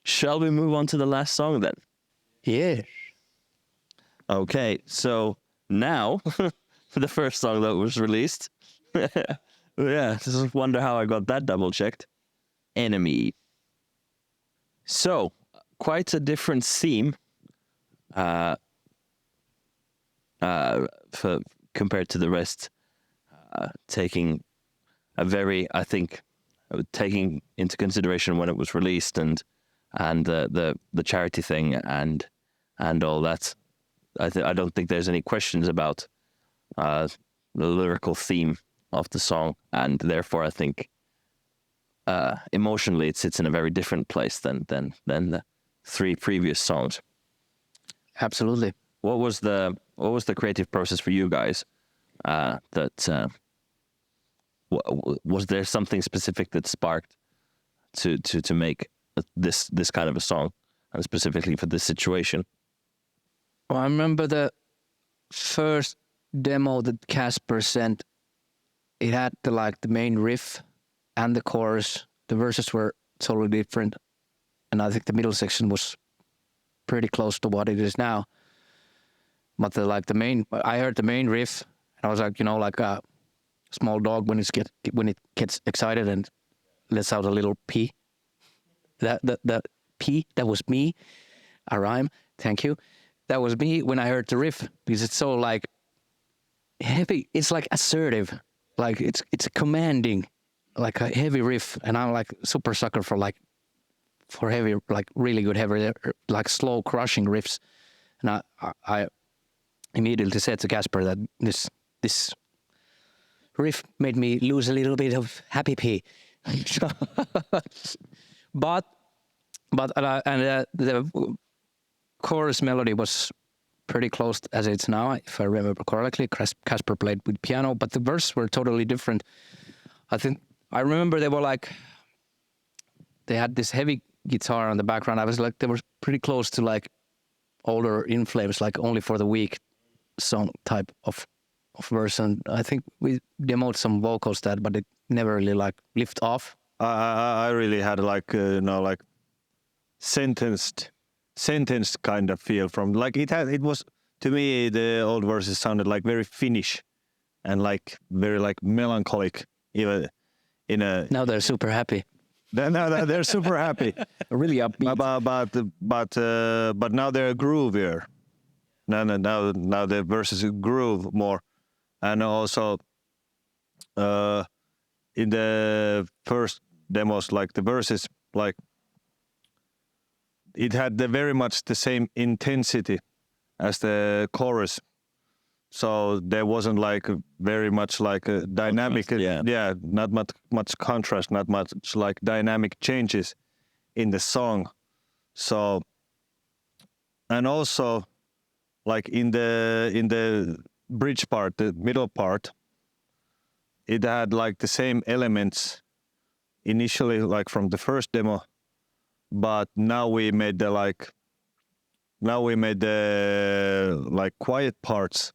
Shall we move on to the last song then? Yeah. Okay, so now the first song that was released. Yeah, just wonder how I got that double checked. Enemy. So, quite a different theme for compared to the rest. Taking a very, I think, taking into consideration when it was released and the charity thing and all that. I don't think there's any questions about the lyrical theme of the song, and therefore I think emotionally it sits in a very different place than the three previous songs. Absolutely. What was the creative process for you guys? Was there something specific that sparked to make this kind of a song, and specifically for this situation? Well, I remember the first demo that Kasper sent. It had the main riff and the chorus. The verses were totally different, and I think the middle section was pretty close to what it is now. But I heard the main riff, and I was like, like a small dog when it gets excited and lets out a little pee. That pee, that was me. A rhyme. Thank you. That was me when I heard the riff, because it's so heavy. It's assertive, it's commanding, like a heavy riff. And I'm super sucker for heavy, really good heavy, slow crushing riffs. And I immediately said to Kasper that this riff made me lose a little bit of happy pee. but the chorus melody was pretty close as it's now, if I remember correctly. Kasper played with piano, but the verses were totally different. I remember they had this heavy guitar on the background. I was they were pretty close to older In Flames, Only for the Weak song type of verse. And I think we demoed some vocals but it never really lift off. I really had sentenced kind of feel from it was, to me, the old verses sounded very Finnish and very melancholic, even in a. Now they're super happy. Now they're super happy. Really upbeat. But now they're groovier. Now the verses groove more, and also in the first demos, the verses it had very much the same intensity as the chorus. So there wasn't very much a dynamic, not much contrast, not much dynamic changes in the song. So, and also in the bridge part, the middle part, it had the same elements initially from the first demo, but now we made the quiet parts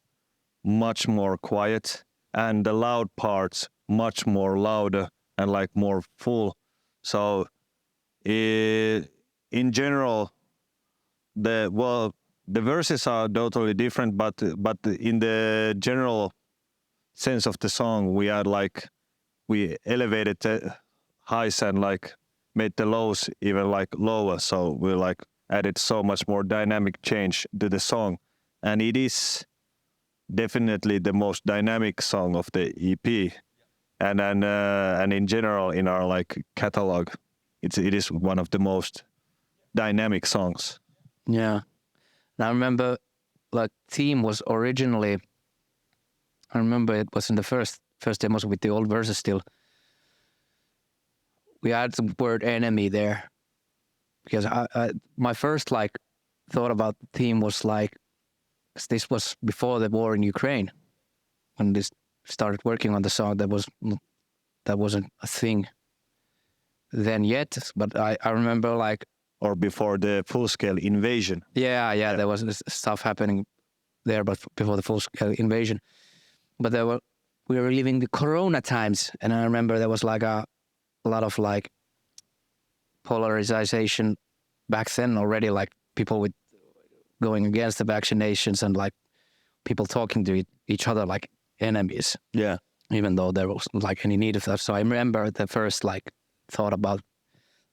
much more quiet, and the loud parts much more louder and more full. So in general, the verses are totally different, but in the general sense of the song, we had we elevated the highs and made the lows even lower. So we added so much more dynamic change to the song, and it is definitely the most dynamic song of the EP, and in general in our catalog, it is one of the most dynamic songs. Yeah, and I remember theme was originally. I remember it was in the first demos with the old verses still. We had the word enemy there, because my first thought about the theme was 'cause this was before the war in Ukraine, when this started working on the song. That wasn't a thing then yet, but I remember or before the full-scale invasion. Yeah, there was this stuff happening there, but before the full-scale invasion. But we were living the Corona times, and I remember there was a lot of polarization back then already, like people with going against the vaccinations and like people talking to each other like enemies, Yeah. even though there wasn't like any need of that. So I remember the first like thought about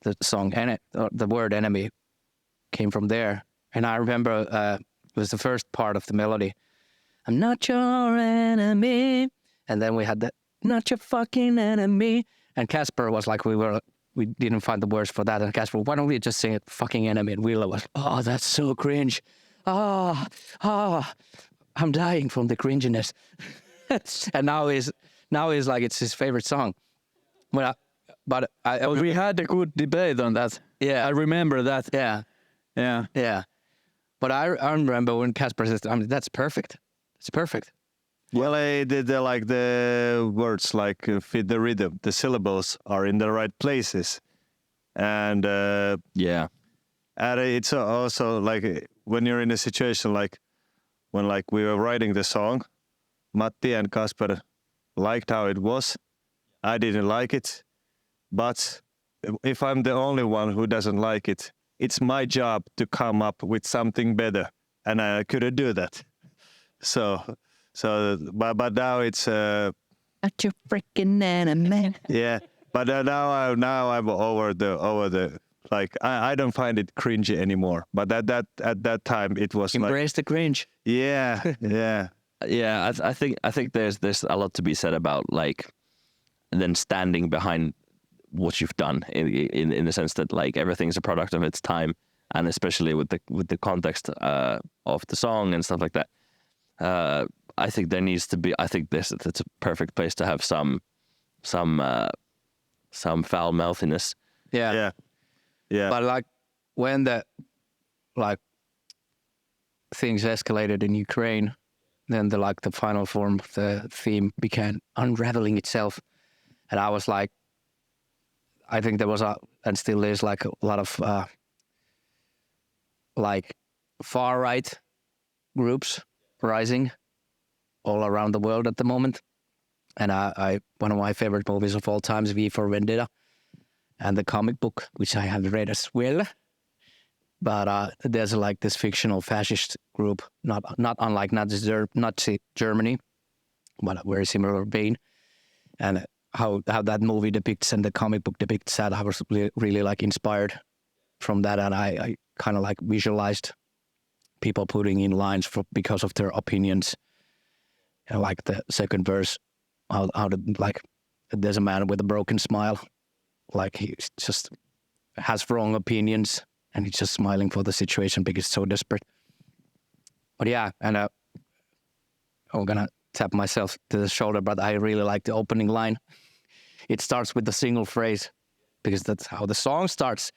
the song, and the word enemy came from there. And I remember it was the first part of the melody. I'm not your enemy. And then we had the not your fucking enemy. And Kasper was like, we didn't find the words for that. And Kasper, why don't we just sing it fucking enemy? And Ville was, oh, that's so cringe. I'm dying from the cringiness. And now he's like, it's his favorite song. But we had a good debate on that. Yeah. I remember that. Yeah. Yeah. Yeah. But I remember when Kasper says, I mean, that's perfect. It's perfect. Well, the words like fit the rhythm. The syllables are in the right places, and Yeah. and it's also like when you're in a situation like when like we were writing the song, Matti and Kasper liked how it was. I didn't like it, but if I'm the only one who doesn't like it, it's my job to come up with something better, and I couldn't do that. But now it's Not your freaking enemy. yeah. But now I'm over the like I don't find it cringy anymore. But at that time it was Embrace the cringe. yeah. Yeah, I think there's a lot to be said about like then standing behind what you've done in the sense that like everything's a product of its time, and especially with the context of the song and stuff like that. I think there needs to be. I think that's a perfect place to have some foul mouthiness. Yeah. Yeah. But like when the like things escalated in Ukraine, then the final form of the theme began unraveling itself, and I was like, I think there was and still is like a lot of like far right groups rising all around the world at the moment. And I one of my favorite movies of all time is V for Vendetta, and the comic book, which I have read as well. But there's like this fictional fascist group, not unlike Nazi Germany, but a very similar vein. And how that movie depicts and the comic book depicts that, I was really like inspired from that, and I kind of like visualized people putting in lines because of their opinions. And like the second verse, how like there's a man with a broken smile, like he just has wrong opinions and he's just smiling for the situation because he's so desperate. But yeah, and I'm gonna tap myself to the shoulder, but I really like the opening line. It starts with the single phrase because that's how the song starts.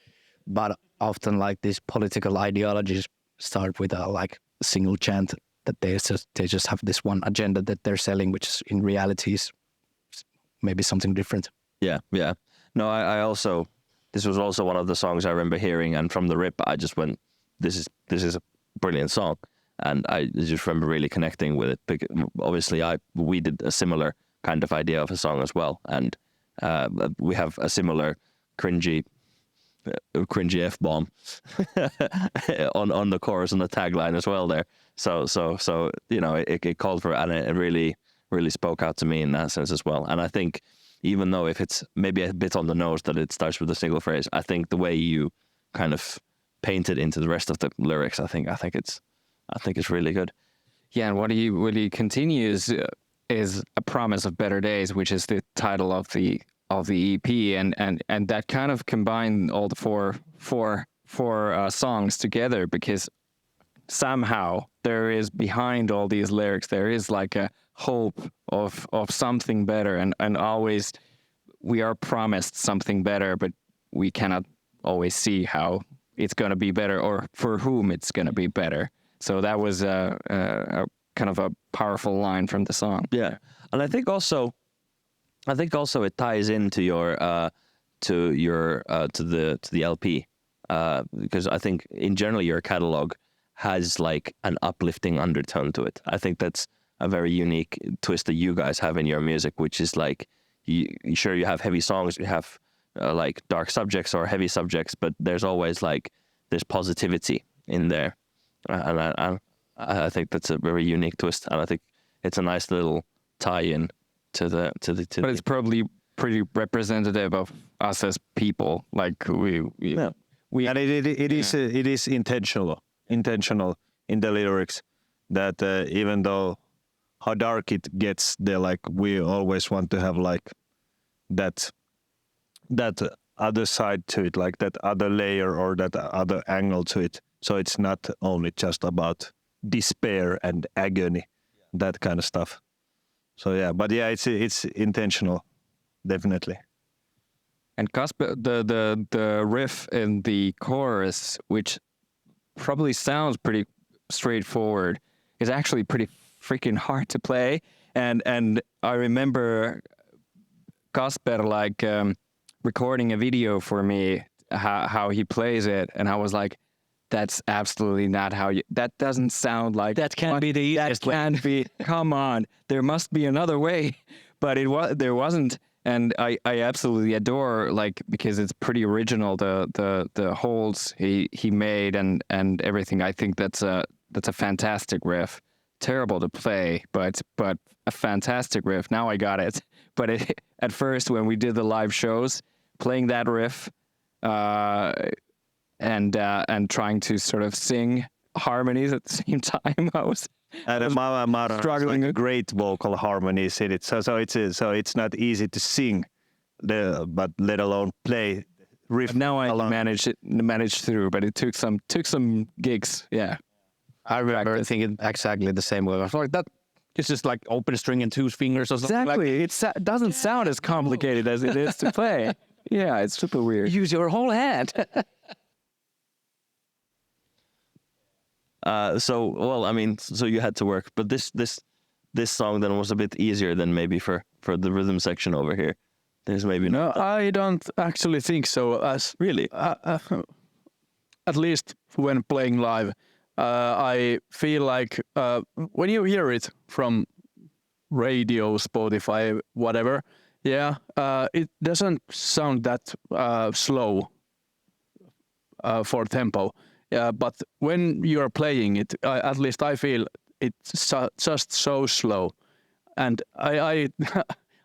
But often like these political ideologies start with a single chant that they just have this one agenda that they're selling, which in reality is maybe something different. Yeah. No, I also, this was also one of the songs I remember hearing, and from the rip, I just went, this is a brilliant song, and I just remember really connecting with it. Because obviously, we did a similar kind of idea of a song as well, and we have a similar cringy F-bomb on the chorus and the tagline as well there. So you know, it called for it, and it really spoke out to me in that sense as well. And I think even though if it's maybe a bit on the nose that it starts with a single phrase, I think the way you kind of paint it into the rest of the lyrics, I think it's really good. Yeah, and what he continues is A Promise of Better Days, which is the title of the EP, and that kind of combined all the four songs together, because somehow there is behind all these lyrics, there is like a hope of something better, and always we are promised something better, but we cannot always see how it's going to be better or for whom it's going to be better. So that was a kind of a powerful line from the song. Yeah, and I think also it ties into to the LP, because I think in general your catalog has like an uplifting undertone to it. I think that's a very unique twist that you guys have in your music, which is like, you have heavy songs, you have like dark subjects or heavy subjects, but there's always like there's positivity in there, and I think that's a very unique twist, and I think it's a nice little tie-in to the. But it's probably pretty representative of us as people. Like we and it is intentional in the lyrics that even though how dark it gets, they like we always want to have like that other side to it, like that other layer or that other angle to it. So it's not only just about despair and agony, that kind of stuff. So yeah, but yeah, it's intentional, definitely. And Kasper, the riff in the chorus, which probably sounds pretty straightforward, is actually pretty freaking hard to play. And I remember Kasper like recording a video for me how he plays it, and I was like, that's absolutely not how you. That doesn't sound like. That can't be the easiest way. That can't be. Come on, there must be another way. But there wasn't, and I absolutely adore like because it's pretty original the holds he made and everything. I think that's a fantastic riff. Terrible to play, but a fantastic riff. Now I got it. But at first when we did the live shows, playing that riff. And trying to sort of sing harmonies at the same time. I was Maron struggling. Like great vocal harmonies in it. So it's not easy to sing, but let alone play riff. But now I along. managed through, but it took some gigs. Yeah, I remember thinking exactly the same way. I was like, that it's just like open string and 2 fingers or something. exactly. It doesn't sound as complicated as it is to play. Yeah, it's super weird. Use your whole hand. So you had to work, but this song then was a bit easier than maybe for the rhythm section over here. There's maybe No, I don't actually think so. As really. at least when playing live, I feel like when you hear it from radio, Spotify, whatever, it doesn't sound that slow for tempo. Yeah, but when you're playing it, at least I feel it's just so slow, and I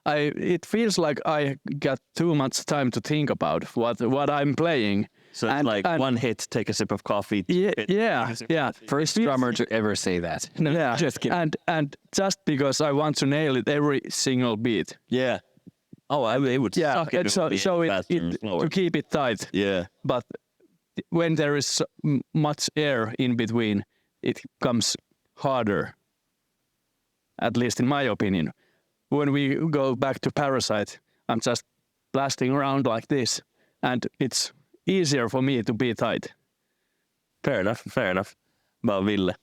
it feels like I got too much time to think about what I'm playing. So it's like one hit, take a sip of coffee. Yeah. First drummer to ever say that. No, Yeah, just kidding. and just because I want to nail it every single beat. Yeah. Oh, it would. Yeah, suck if and it would be faster and slower. to keep it tight. Yeah. But when there is much air in between, it becomes harder. At least in my opinion. When we go back to Parasite, I'm just blasting around like this, and it's easier for me to be tight. Fair enough. About Ville.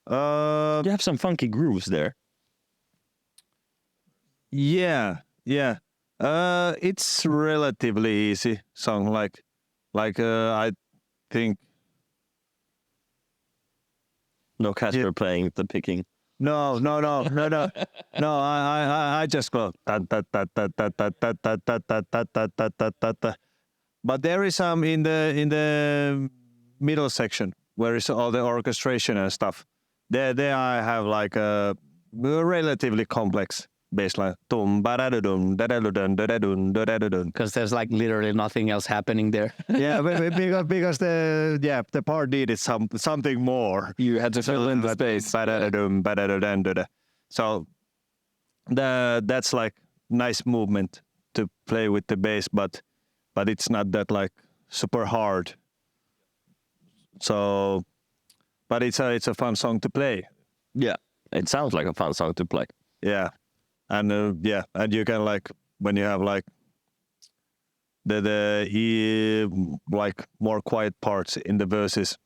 You have some funky grooves there. Yeah. It's relatively easy song. Like I think. No Kasper playing the picking. No. I just go. But there is some in the middle section where is all the orchestration and stuff. There I have like a relatively complex bassline. Because there's like literally nothing else happening there. Yeah, because the part needed something more. You had to fill in the space. So that's like nice movement to play with the bass, but it's not that like super hard. So, but it's a fun song to play. Yeah. It sounds like a fun song to play. Yeah, and and you can like when you have like the like more quiet parts in the verses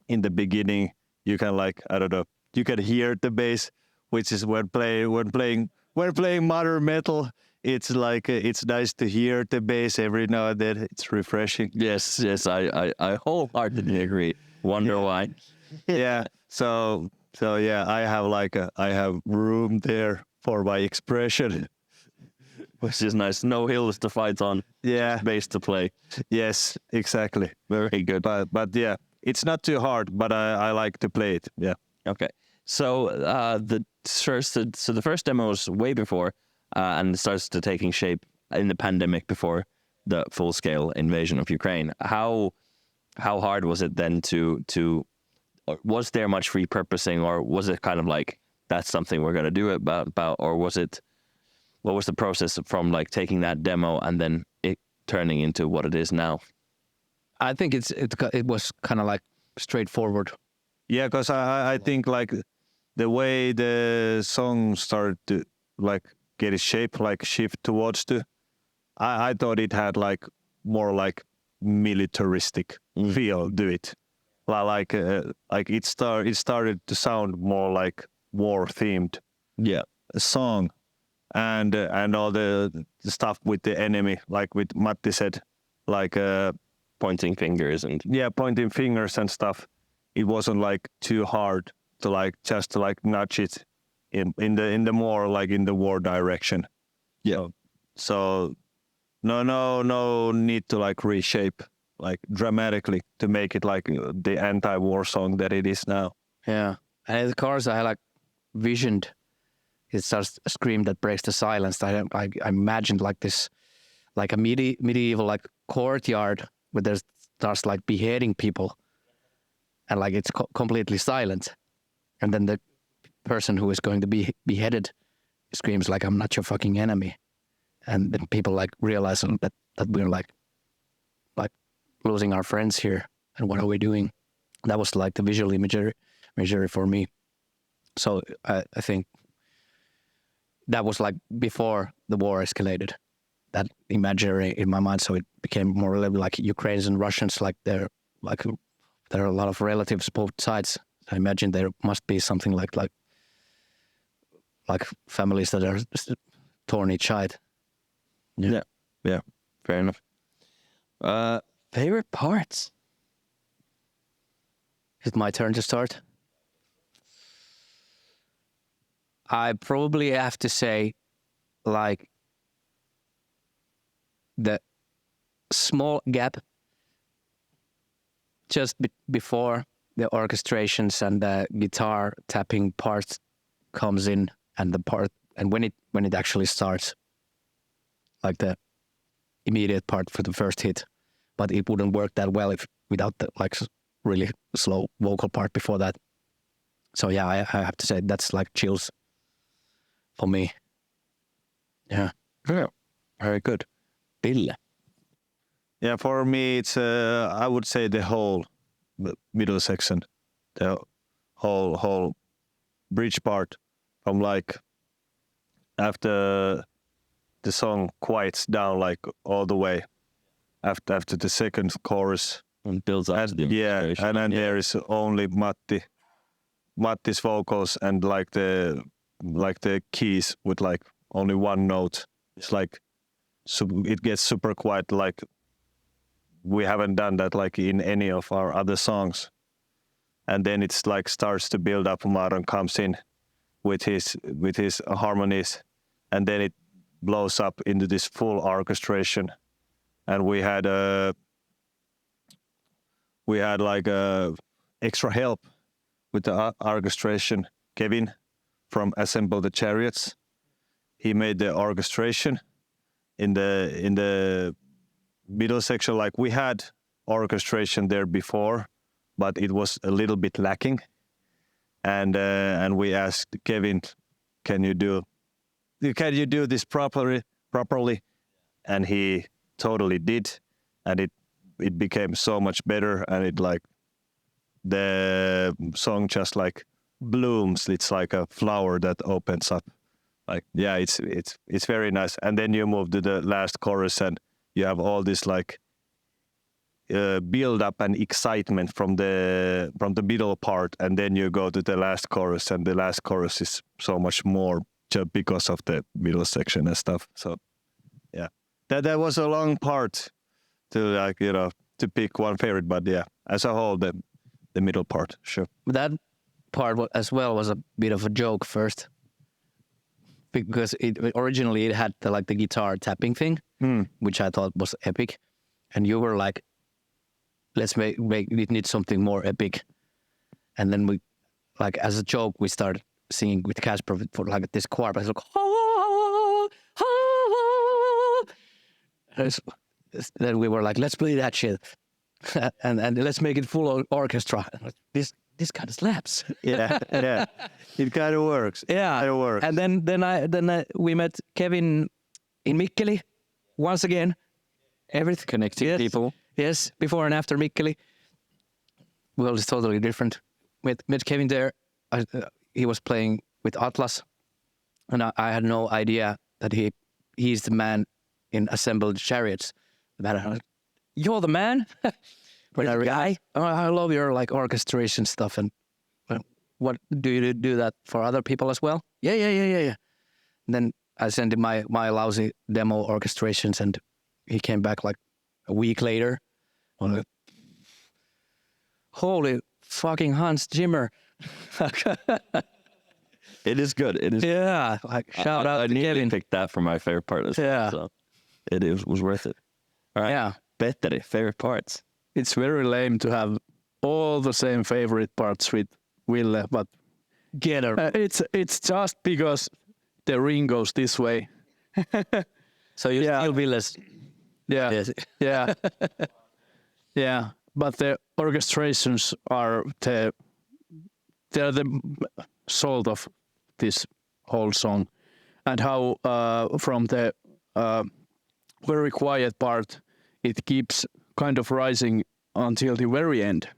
in the beginning, you can like I don't know, you can hear the bass, which is when playing modern metal. It's like it's nice to hear the bass every now and then. It's refreshing. Yes, I wholeheartedly agree. Wonder why. Yeah. So yeah, I have room there for my expression. which is nice. No hills to fight on, Yeah. bass to play. Yes, exactly. Very good. But yeah, it's not too hard, but I like to play it. Yeah. Okay. So the first demo was way before, and it starts to taking shape in the pandemic before the full scale invasion of Ukraine. How hard was it then to or was there much repurposing, or was it kind of like that's something we're going to do about, or was it, what was the process from like taking that demo and then it turning into what it is now? I think it was kind of like straightforward. Yeah, because I think like the way the song started to like get its shape, like shift towards I thought it had like more like militaristic feel to it. Like it started to sound more like war themed Yeah. song, and all the stuff with the enemy, like with Matti said, like Pointing fingers and pointing fingers and stuff. It wasn't like too hard to like just to like nudge it in the more like in the war direction. Yeah. So no need to like reshape like dramatically to make it like the anti-war song that it is now. Yeah. And in the chorus, I like visioned. It starts a scream that breaks the silence. I imagined like this, like a medieval like courtyard where there starts like beheading people, and like it's completely silent, and then the person who is going to be beheaded screams like, "I'm not your fucking enemy," and then people like realize that we're like losing our friends here, and what are we doing? That was like the visual imagery for me. So I think that was like before the war escalated, that imagery in my mind. So it became more or less like Ukrainians and Russians, like there are a lot of relatives both sides. I imagine there must be something like families that are torn each side. yeah. Fair enough. Favorite parts? Is it my turn to start? I probably have to say, like, the small gap just before the orchestrations and the guitar tapping part comes in, and the part, and when it actually starts, like the immediate part for the first hit, but it wouldn't work that well without the like really slow vocal part before that. So yeah, I have to say that's like chills for me. Yeah. Yeah. Very good. Ville. Yeah, for me it's I would say the whole middle section, the whole bridge part, from like after the song quiets down like all the way after the second chorus, And builds up to the orchestration. and then there is only Matti's vocals and like the keys with like only one note. It's like it gets super quiet, like we haven't done that like in any of our other songs. And then it's like starts to build up. Maron comes in with his harmonies, and then it blows up into this full orchestration. And we had like extra help with the orchestration. Kevin from Assemble the Chariots, he made the orchestration in the middle section. Like we had orchestration there before, but it was a little bit lacking. And we asked Kevin, can you do this properly? And he totally did, and it became so much better, and it like the song just like blooms. It's like a flower that opens up. Like yeah, it's very nice. And then you move to the last chorus, and you have all this like build up and excitement from the middle part, and then you go to the last chorus, and the last chorus is so much more just because of the middle section and stuff. So yeah, that was a long part to like to pick one favorite, but yeah, as a whole the middle part, sure. That part as well was a bit of a joke first, because it originally it had the guitar tapping thing, which I thought was epic, and you were like, let's make it need something more epic, and then we, like as a joke, we started singing with Kasper for like this choir, but it's like, then we were like, let's play that shit, and let's make it full orchestra. This kind of slaps. Yeah. It kind of works. Yeah, It works. and then we met Kevin in Mikkeli once again. Everything Connecting people. Yes, before and after Mikkeli. Well, it's totally different. Met Kevin there. He was playing with Atlas, and I had no idea that he's the man in Assembled Chariots. You're the man. Guy. I love your like orchestration stuff. And what do you do that for other people as well? Yeah. And then I sent him my lousy demo orchestrations, and he came back like a week later. Holy fucking Hans Zimmer. It is good. It is. Yeah, like shout out I to nearly Kevin. picked that for my favorite part as well. Yeah. So it was worth it. All right. Yeah. Petteri, favorite parts. It's very lame to have all the same favorite parts with Ville, but Get her. it's just because the ring goes this way. So you yeah. still Ville's. Yeah, Yes. yeah, yeah. But the orchestrations are they're the soul of this whole song, and how from the very quiet part it keeps kind of rising until the very end,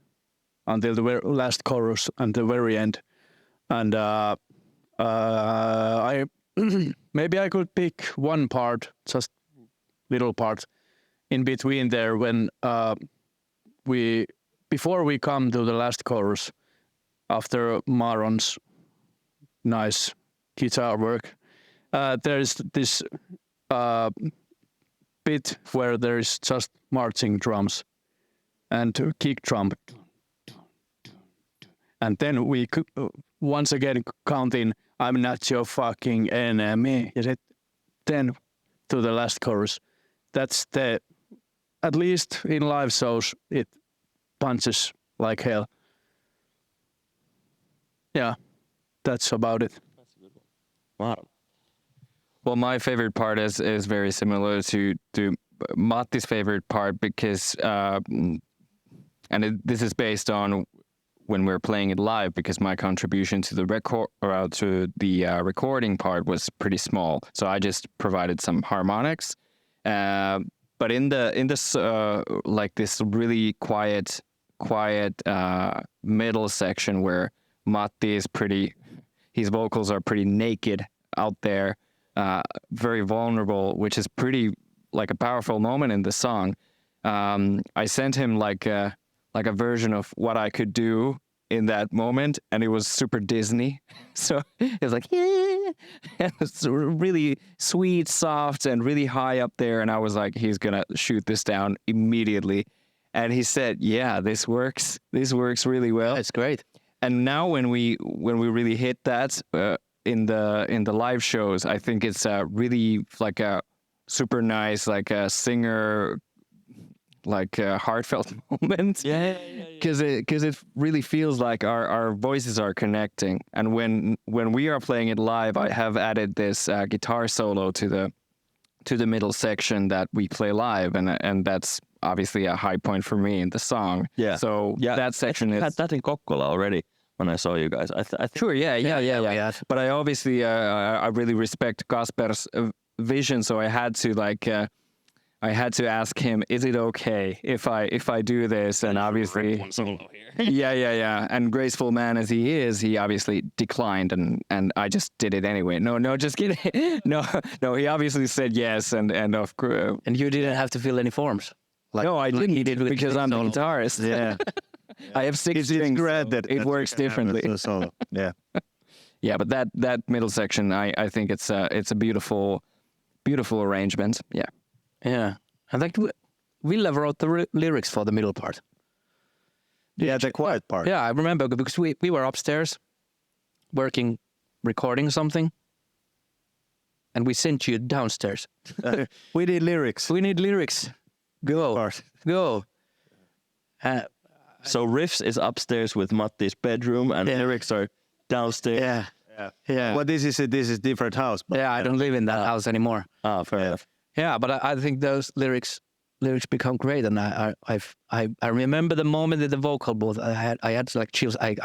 until the last chorus and the very end. And I maybe I could pick one part, just little part in between there when before we come to the last chorus, after Maron's nice guitar work, there's this bit where there's just marching drums and kick drum, and then we once again count in "I'm not your fucking enemy," then to the last chorus. That's at least in live shows, it punches like hell. Yeah, that's about it. Maron. Well, my favorite part is very similar to Matti's favorite part because, this is based on when we're playing it live, because my contribution to the recording part was pretty small. So I just provided some harmonics. But in this like this really quiet middle section where Matti is his vocals are pretty naked out there, very vulnerable, which is pretty like a powerful moment in the song. I sent him like a version of what I could do in that moment, and it was super Disney. So it was like, yeah, it was really sweet, soft, and really high up there. And I was like, he's gonna shoot this down immediately. And he said, yeah, this works. This works really well. That's great. And now when we really hit that in the live shows, I think it's really like a super nice, like a singer, like a heartfelt moment. Yeah. Because it really feels like our voices are connecting. And when we are playing it live, I have added this guitar solo to the middle section that we play live, and that's obviously a high point for me in the song. Yeah. So Yeah, that section I is had that in Kokkola already when I saw you guys. I think sure. Yeah. But I obviously I really respect Kasper's vision, so I had to ask him, is it okay if I do this? And obviously, yeah. And graceful man as he is, he obviously declined, and I just did it anyway. No, just kidding. No. He obviously said yes, and of course. And you didn't have to fill any forms. No, I didn't. He did with because I'm the guitarist. Yeah. I have six It's strings. granted. It works differently. So, yeah. Yeah, but that middle section, I think it's a beautiful arrangement. Yeah. Yeah. I think Ville wrote the lyrics for the middle part. Yeah, the quiet part. Yeah, I remember because we were upstairs recording something. and we sent you downstairs. We need lyrics. We need lyrics. Go, Part. go. So riffs is upstairs with Matti's bedroom, and lyrics are downstairs. Yeah. But this is different house. But Yeah, I don't live in that house anymore. Ah, fair enough. Yeah, but I think those lyrics become great, and I remember the moment in the vocal booth. I had like chills. I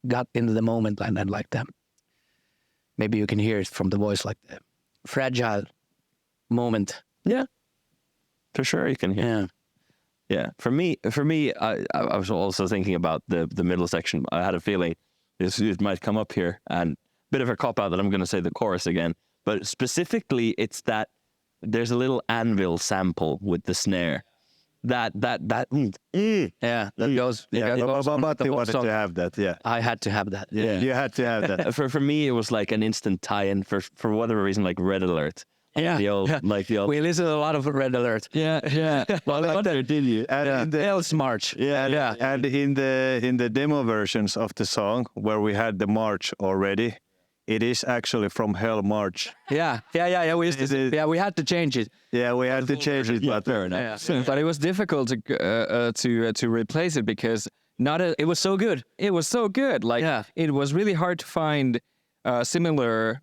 got into the moment and like that. Maybe you can hear it from the voice, like the fragile moment. Yeah, for sure you can hear. Yeah. Yeah, for me, I was also thinking about the middle section. I had a feeling this might come up here, and bit of a cop out that I'm going to say the chorus again. But specifically, it's that there's a little anvil sample with the snare. That Yeah, that goes. yeah, That goes on but the they whole wanted song. to have that. Yeah, I had to have that. Yeah. you had to have that. for me, it was like an instant tie-in for whatever reason, like Red Alert. Yeah, The old, yeah. like the old. We listened to a lot of Red Alert. Yeah. Well, did you? And in the, Hell's March. and in the demo versions of the song where we had the march already, it is actually from Hell March. Yeah. We used to. Yeah, we had to change it. Yeah, we had to change it, but fair enough. Yeah. But it was difficult to replace it because It was so good. it was so good. Like Yeah. it was really hard to find similar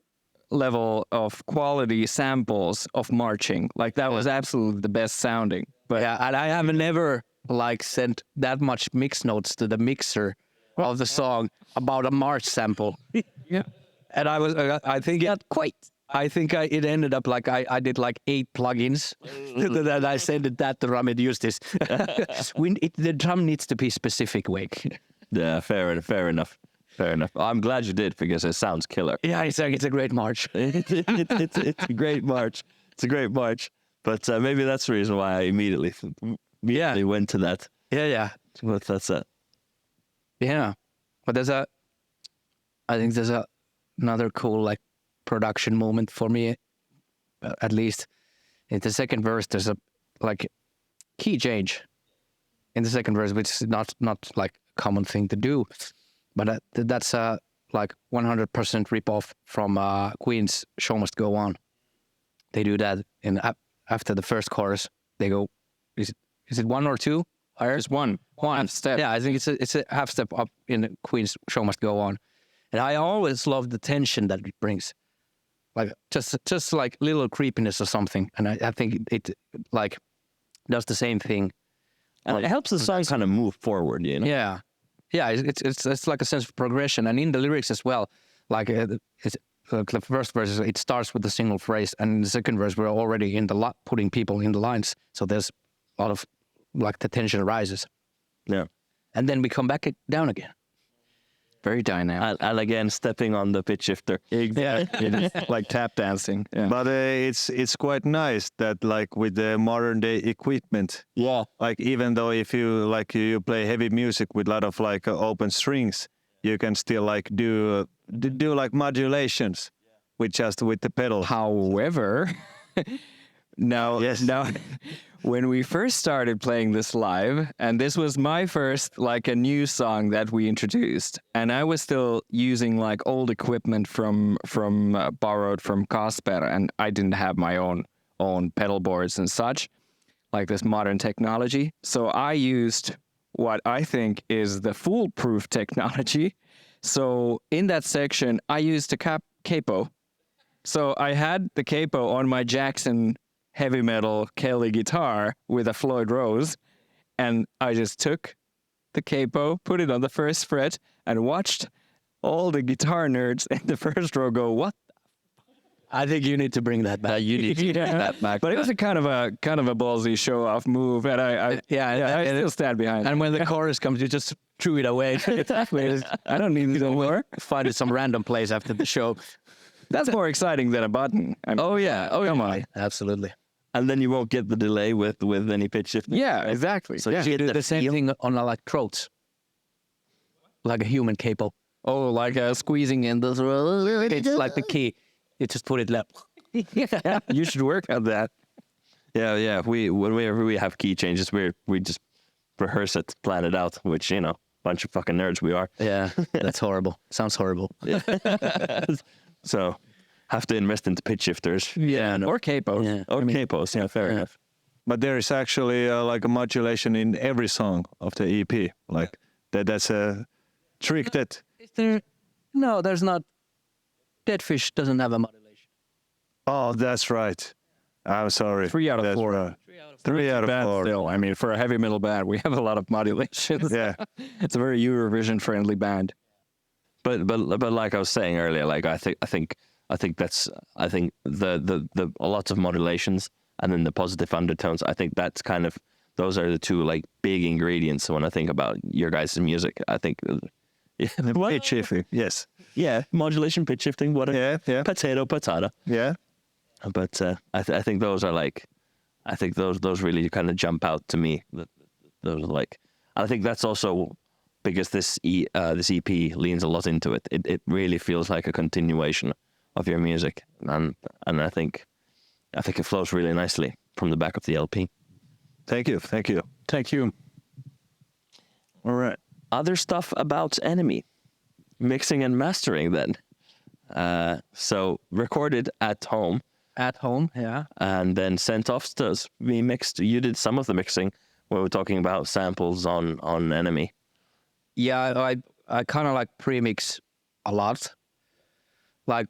level of quality samples of marching. Like that was absolutely the best sounding. But Yeah, and I have never like sent that much mix notes to the mixer of the song about a march sample. yeah. And I think Not quite. I think it ended up like I did like 8 plugins. Then I sent that to Rami to use this. The drum needs to be specific, Wake. Yeah, fair enough. I'm glad you did because it sounds killer. Yeah, it's a great march. It's a great march. It's a great march. But maybe that's the reason why I immediately went to that. Yeah. But that's it. Yeah. But I think there's another cool like production moment for me, at least. In the second verse, there's a like key change in the second verse, which is not like a common thing to do. But that's like 100% rip-off from Queen's Show Must Go On. They do that after the first chorus. They go, is it 1 or 2? There's one step. Yeah, I think it's a half step up in Queen's Show Must Go On. And I always love the tension that it brings. Like just like little creepiness or something. And I think it like does the same thing. And it helps the song kind of move forward, you know? Yeah. Yeah, it's like a sense of progression. And in the lyrics as well, like it's like the first verse, it starts with a single phrase. And in the second verse, we're already in the putting people in the lines. So there's a lot of like the tension rises. Yeah. And then we come back down again. Very dynamic. And again, stepping on the pitch shifter. Yeah. It is like tap dancing. Yeah. but it's quite nice that like with the modern day equipment, Yeah. like even though if you like you play heavy music with a lot of like open strings, you can still like do like modulations with the pedal. However, now when we first started playing this live, and this was my first like a new song that we introduced, and I was still using like old equipment from borrowed from Kasper, and I didn't have my own pedal boards and such, like this modern technology. So I used what I think is the foolproof technology. So in that section, I used a capo. So I had the capo on my Jackson heavy metal Kelly guitar with a Floyd Rose, and I just took the capo, put it on the first fret, and watched all the guitar nerds in the first row go, "What?" I think you need to bring that back. You need to get that back. But it was a kind of a ballsy show off move, and I still stand behind it. And when the chorus comes, you just threw it away. Exactly. I don't need it anymore. Find it some random place after the show. That's more exciting than a button. Oh yeah. Come on. Absolutely. And then you won't get the delay with any pitch shift. Yeah, exactly. So yeah. you You get do the same feel. thing on like throats, like a human capo. Oh, like squeezing in the It's like the key. You just put it left. Yeah, you should work on that. Yeah. Whenever we have key changes, we just rehearse it, plan it out, which, you know, bunch of fucking nerds we are. Yeah, that's horrible. Sounds horrible. So have to invest into pitch shifters. Yeah, no. Or capos. Yeah. Or capos, yeah, fair enough. But there is actually like a modulation in every song of the EP. Like that's a trick that. Is there? No, there's not. Dead Fish doesn't have a modulation. Oh, that's right. I'm sorry. 3 out of That's 4. right. 3 out of Band 4. still. I mean, for a heavy metal band, we have a lot of modulations. Yeah. It's a very Eurovision friendly band. But like I was saying earlier, like I think the a lot of modulations and then the positive undertones. I think that's kind of those are the two like big ingredients when I think about your guys' music. I think Pitch shifting. Yes. modulation, pitch shifting, whatever. Yeah. Potato, patata. Yeah. But I think those are like, I think those really kind of jump out to me. Those are like, I think that's also because this EP leans a lot into it. It really feels like a continuation of your music, and I think it flows really nicely from the back of the LP. Thank you. Thank you. Thank you. All right. Other stuff about Enemy, mixing and mastering then. So recorded at home. At home, yeah. And then sent off to be mixed. You did some of the mixing when we were talking about samples on Enemy. Yeah, I kind of like premix a lot. Like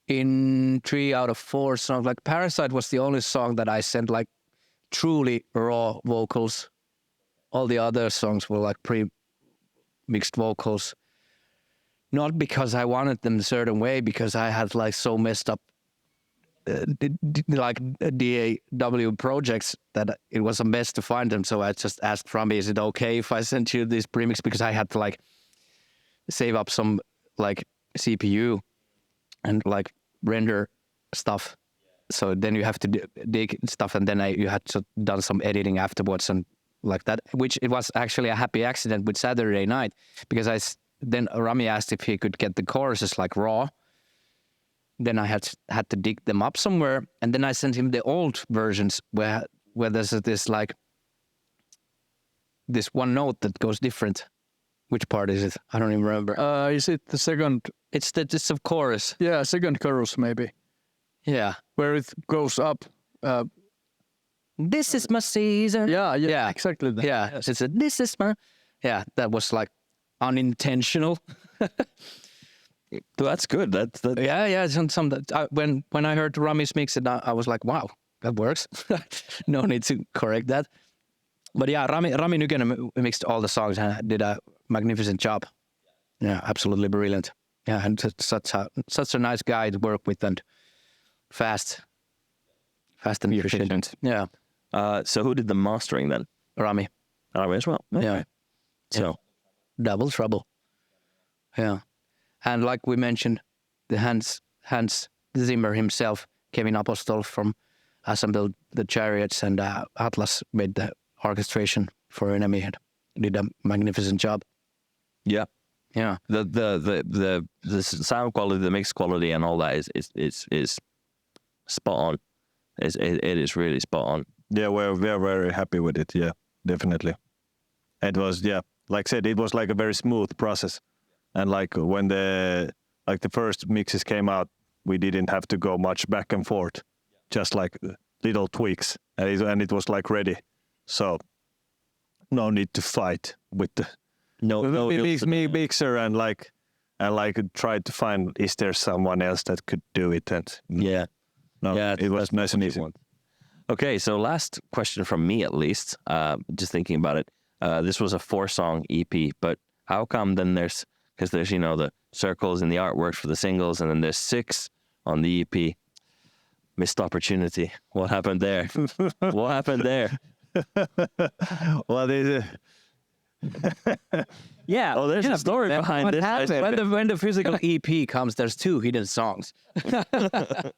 in 3 out of 4 songs, like Parasite was the only song that I sent like truly raw vocals. All the other songs were like pre-mixed vocals. Not because I wanted them a certain way, because I had like so messed up like DAW projects that it was a mess to find them. So I just asked Rami, is it okay if I send you this premix? Because I had to like save up some like CPU and like render stuff. So then you have to dig stuff, and then you had to done some editing afterwards and like that, which it was actually a happy accident with Saturday Night, because then Rami asked if he could get the choruses like raw. Then I had to dig them up somewhere, and then I sent him the old versions where there's this like this one note that goes different. Which part is it? I don't even remember. Is it the second? It's the chorus. Yeah, second chorus maybe, Yeah. where it goes up. This is my season. Yeah, exactly that. Yeah. Yes. It's this is my. Yeah, that was like unintentional. So that's good. That's Yeah. Some that when I heard Rami's mix it, I was like, wow, that works. No need to correct that. But yeah, Rami Nykänen mixed all the songs and did a magnificent job. Yeah, absolutely brilliant. Yeah, and such a nice guy to work with, and fast and efficient. Yeah, so who did the mastering then? Rami. Rami as well. Okay. Yeah. So Double trouble. Yeah. And like we mentioned, the Hans Zimmer himself, Kevin Apostol from assembled the chariots, and Atlas made the orchestration for Enemy and did a magnificent job. yeah, Yeah. the sound quality, the mix quality, and all that is spot on. It is really spot on. Yeah, we're very happy with it. Yeah, definitely. It was, like I said, it was like a very smooth process. And like when the first mixes came out, we didn't have to go much back and forth, just like little tweaks, and it was like ready. So no need to fight with the mixer and tried to find, is there someone else that could do it? And it was nice and easy. Okay, so last question from me, at least. Just thinking about it, this was a 4-song EP, but how come then there's the circles in the artwork for the singles, and then there's 6 on the EP. Missed opportunity. What happened there? What happened there? Well, Yeah. Oh, there's a story behind this. When the physical EP comes, there's 2 hidden songs.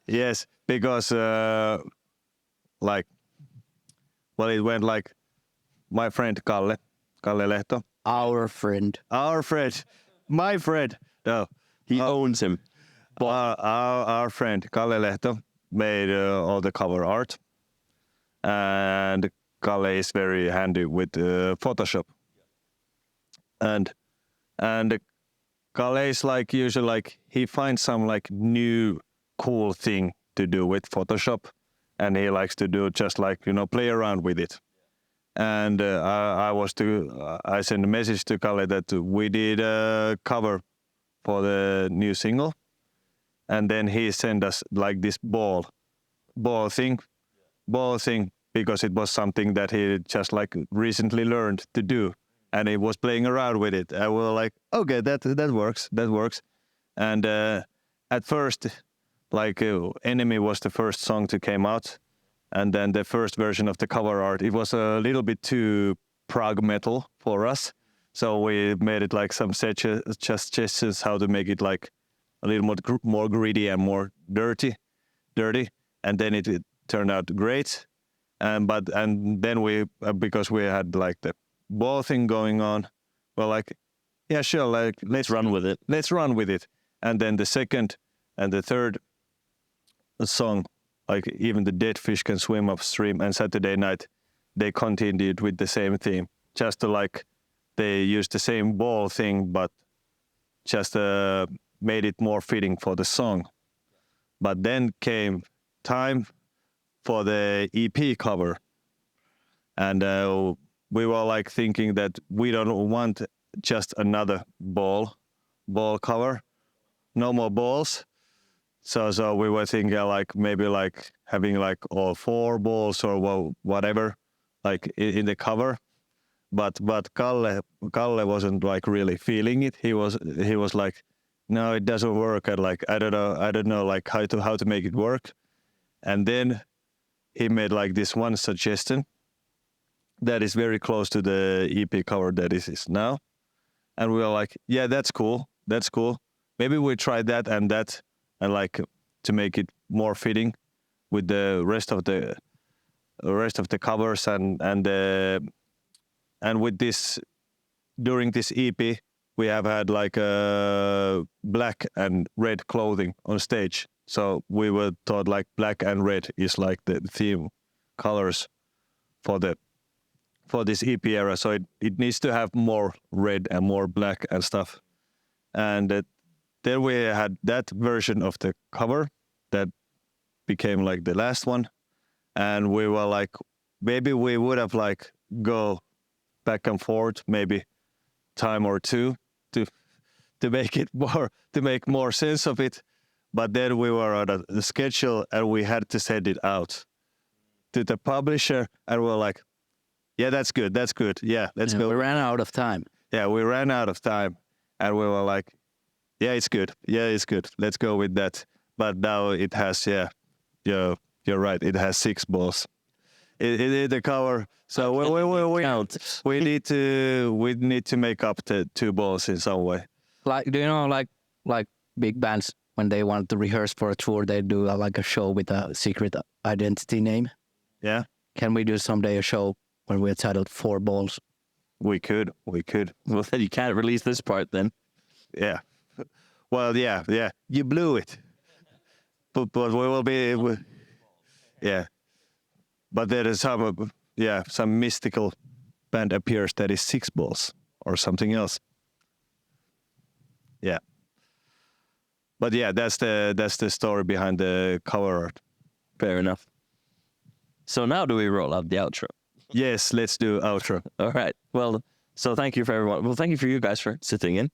yes, because it went like my friend Kalle Lehto. Our friend. My friend. No, He owns him. our friend Kalle Lehto made all the cover art, and Kalle is very handy with Photoshop. And Kalle is like usually like he finds some like new cool thing to do with Photoshop, and he likes to do just like play around with it. And I sent a message to Kalle that we did a cover for the new single, and then he sent us like this ball thing, because it was something that he just like recently learned to do, and he was playing around with it. And we were like, okay, that works. And at first, like Enemy was the first song to came out, and then the first version of the cover art, it was a little bit too prog metal for us, so we made it like some suggestions how to make it like a little more gritty and more dirty, and then it turned out great. And then we because we had like the ball thing going on, well, like, yeah, sure, like let's run with it. And then the second and the third song, like Even the Dead Fish Can Swim Upstream and Saturday Night, they continued with the same theme, just to like they used the same ball thing, but just made it more fitting for the song. But then came time for the EP cover, and we were like thinking that we don't want just another ball cover, no more balls. So we were thinking like maybe like having like all 4 balls or whatever, like in the cover. But Kalle wasn't like really feeling it. He was like, no, it doesn't work. And like I don't know like how to make it work. And then he made like this one suggestion that is very close to the EP cover that is now. And we were like, yeah, that's cool. Maybe we try that and like to make it more fitting with the rest of the covers and with this, during this EP we have had like black and red clothing on stage. So we were thought like black and red is like the theme colors for this EP era. So it needs to have more red and more black and stuff. And then we had that version of the cover that became like the last one. And we were like, maybe we would have like go back and forth, maybe time or two to make more sense of it. But then we were on a schedule and we had to send it out to the publisher, and we were like, yeah, that's good. Yeah, let's go. We ran out of time. Yeah, we ran out of time, and we were like, yeah, it's good. Let's go with that. But now it has, you're right. It has 6 balls. It the cover. So we need to make up the 2 balls in some way. Like, do you know, like big bands, when they want to rehearse for a tour, they do like a show with a secret identity name. Yeah. Can we do someday a show when we're titled 4 Balls? We could. Well, then you can't release this part then. Yeah. Well, yeah. You blew it. But we will be. Yeah. But there is some mystical band appears that is 6 balls or something else. Yeah. But yeah, that's the story behind the cover art. Fair enough. So now do we roll out the outro? Yes, let's do outro. All right. Well, so thank you for everyone. Well, thank you for you guys for sitting in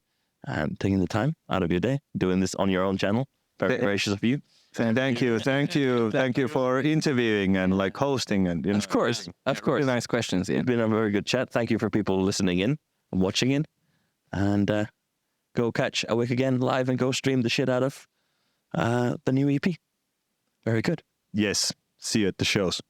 and taking the time out of your day, doing this on your own channel. Very gracious of you. Thank you for interviewing and like hosting and Of course. Really nice questions. Yeah. It's been a very good chat. Thank you for people listening in and watching in, and go catch Awake Again live and go stream the shit out of the new EP. Very good. Yes, see you at the shows.